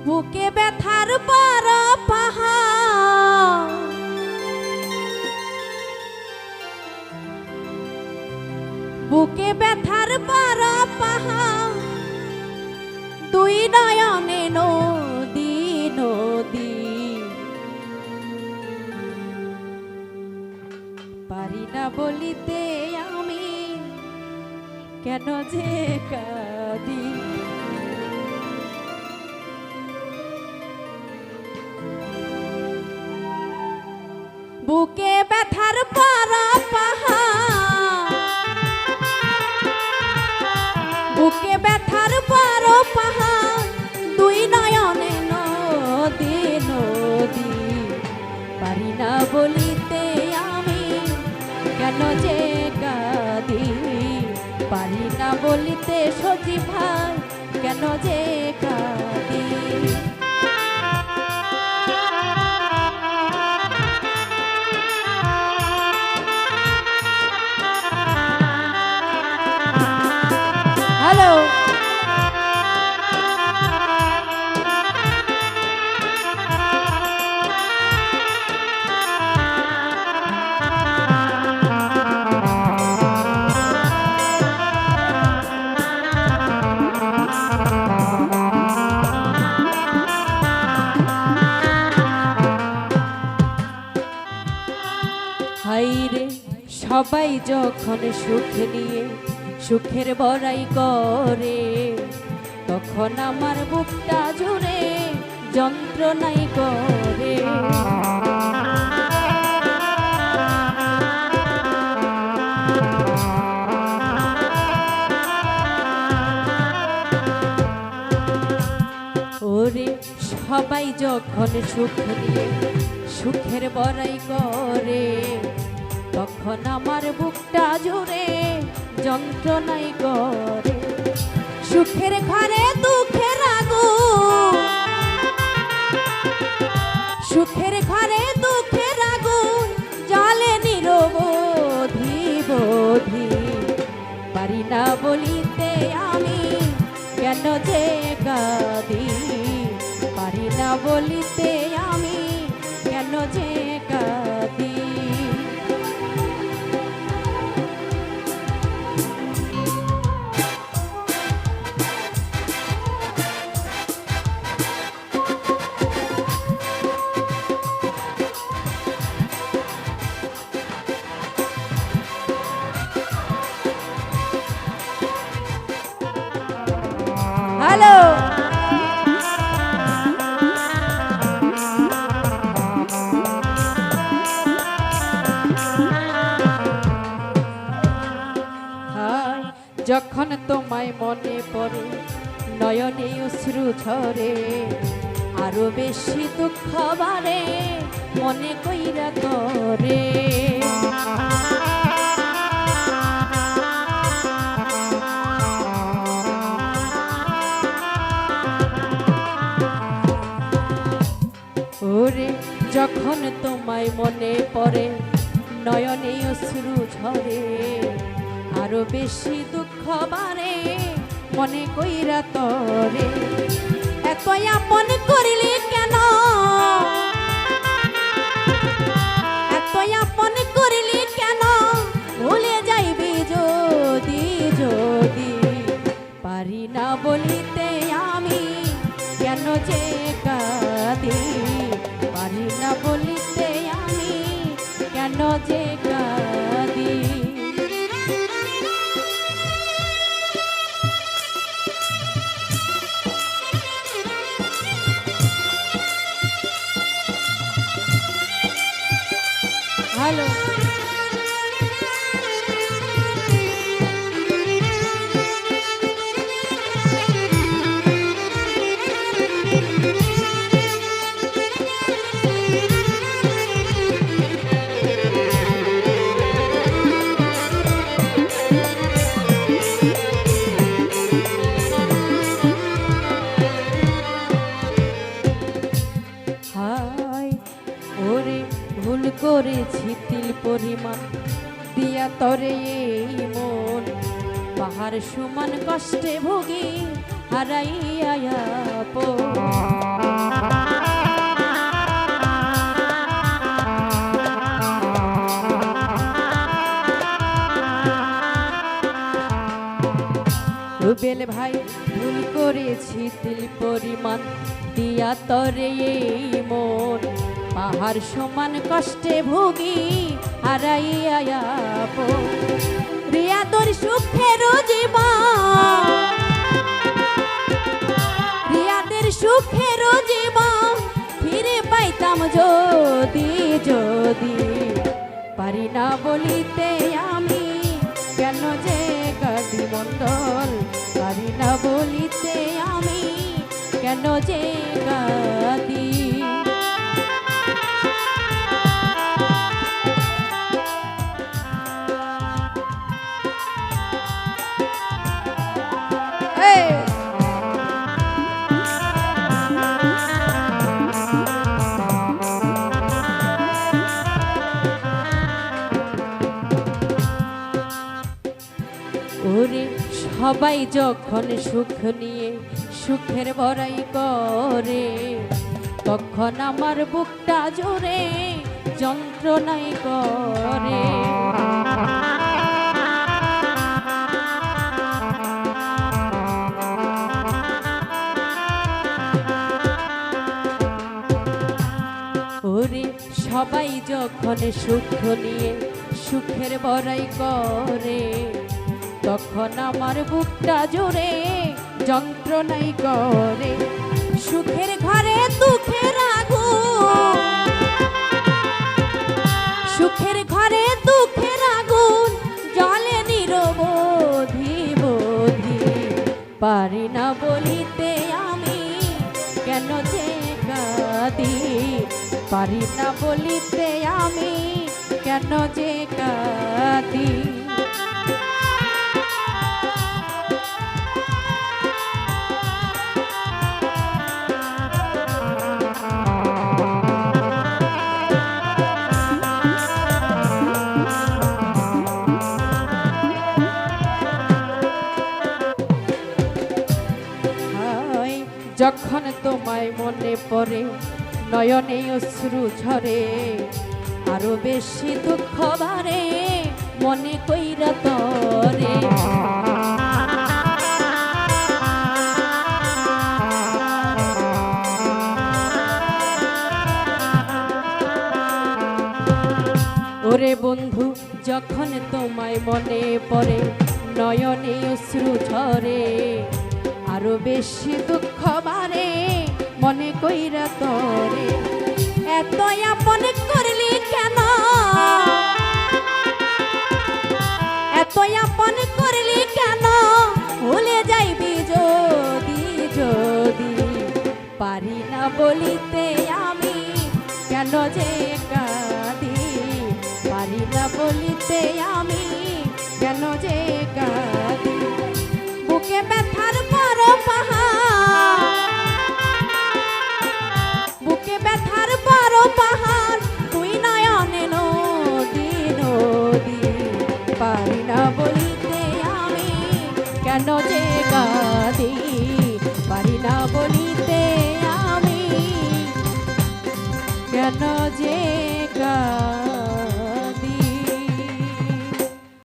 বুকে ব্যথার পর পাহাড়, বুকে ব্যথার পর পাহাড়, দুই নয়নে নদী নদী, পারি না বলিতে আমি কেন যে কাঁদি। বুকে ব্যথার পর পাহাড়, বুকে ব্যথার পর পাহাড়, দুই নয়নে নদী নদী, পারি না বলিতে আমি কেন যে কাঁদি। পারি না বলিতে সজীব ভাই কেন যে কাঁদি। হ্যালো, হাইরে সবাই যখন সুখ নিয়ে সুখের বড়াই করে, তখন আমার বুকটা জুড়ে যন্ত্রণাই করে। ওরে সবাই যখন সুখ নিয়ে সুখের বড়াই করে, তখন আমার বুকটা জুড়ে যন্ত্রণাই করে। সুখের ঘরে দুঃখের আগুন, সুখের ঘরে দুঃখের আগুন জ্বলে নিরবধি বোধি। পারি না বলিতে আমি কেন যে কাঁদি। পারি না বলিতে আমি কেন যে কাঁদি। হ্যালো, যখন তোমায় মনে পড়ে নয়নে অশ্রু ঝরে, আরো বেশি দুঃখ বাড়ে মনে কইরা করে। ওরে যখন তোমায় মনে পড়ে নয়নে অশ্রু ঝরে, আরো বেশি দুঃখ বাড়ে মনে কইরা তরে। এত আপন করিলি কেন, এত আপন করিলি কেন, ভুলে যাইবি যদি যদি। পারি না বলিতে আমি কেন যে কাঁদি। পারি না বলিতে আমি কেন যে কাঁদি। হ্যালো, ভুল করেছি তিল পরিমাণ দিয়া তরে এই মন, পাহাড় সমান কষ্টে ভোগী হারাইয়া আপন। বেল ভাই ভুল করেছি তিল পরিমাণ দিয়া তরে এই মন পাহাড় সমান কষ্টে ভুগি হারাইয়া প্রিয়া তোর সুখের জীবন প্রিয়াদের সুখের জীবন ফিরে পাইতাম যদি যদি পারি না বলিতে আমি কেন যে কাঁদি মণ্ডল পারি না বলিতে আমি কেন যে কাঁদি ওরে সবাই যখন সুখ নিয়ে সুখের বড়াই করে তখন আমার বুকটা জোরে যন্ত্রণাই করে ওরে সবাই যখন সুখ নিয়ে সুখের বড়াই করে তখন আমার বুকটা জোরে যন্ত্রণাই করে সুখের ঘরে দুঃখের আগুন সুখের ঘরে দুঃখের আগুন জ্বলে নিরবধি বোধি পারি না বলিতে আমি কেন যে কাঁদি পারি না বলিতে আমি কেন যে কাঁদি যখন তোমায় মনে পড়ে নয়নে অশ্রু ঝরে আরো বেশি দুঃখ বাড়ে মনে কইরা তরে ওরে বন্ধু যখন তোমায় মনে পড়ে নয়নে অশ্রু ঝরে আরো বেশি দুঃখ বাড়ে মনে কইরা তরে এত আপন করলি কেন এত আপন করলি কেন ভুলে যাইবি যদি যদি পারি না বলিতে আমি কেন যে কাঁদি পারি না বলিতে আমি কেন যে কাঁদি বুকে ব্যথার বড় পাহাড় বুকে ব্যথার বড় পাহাড় তুই নয়নে নদী নদী পারি না বলিতে আমি কেন যে কাঁদি পারি না বলিতে আমি কেন যে কাঁদি